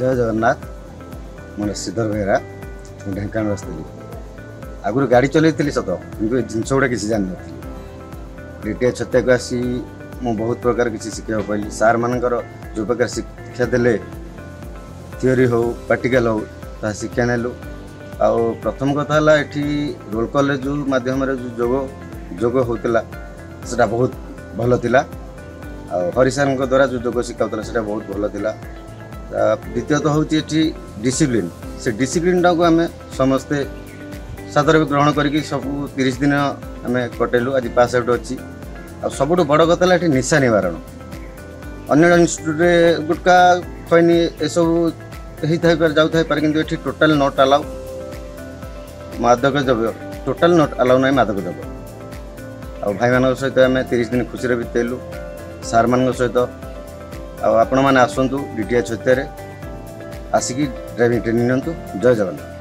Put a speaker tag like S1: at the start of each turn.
S1: जय जगन्नाथ मोर श्रीधर बेहरा ढेंकान आसती आगुरी गाड़ी चलती सत कि जिनस गुड़ा किसी जान रिटायर छत्या को आसी मु बहुत प्रकार किसी शिखा पाइली सार मानकर जो प्रकार शिक्षा देले थियोरी हो प्रैक्टिकल हो ता शिक्षा नेलु आ प्रथम कथा है ये रोल कॉलेज मध्यम जो जोग होता से बहुत भल थिला हरि सार द्वारा जो योग शिखाऊला से बहुत भल थिला द्वितीयतः हूँ ये डिसिप्लिन से डिसिप्लिन टाक आम समस्ते सादर ग्रहण करके सब 30 दिन आम कटेलु आज पास आउट अच्छी सब बड़ कथा है निशा निवारण अन्य इन्स्टिट्यूट गुटका खैनी एसबू जाऊे कि टोटाल नॉट अलाउ मादक द्रव्य टोटाल नॉट अलाउ ना मादक द्रव्य आ भाई मान सहित आम 30 दिन खुशी बीतेलु सार मान सहित आपण मैंने आसतु डीटीएच छत्या आसिकी ड्राइविंग ट्रेनिंग नियंतु। जय जगन्नाथ।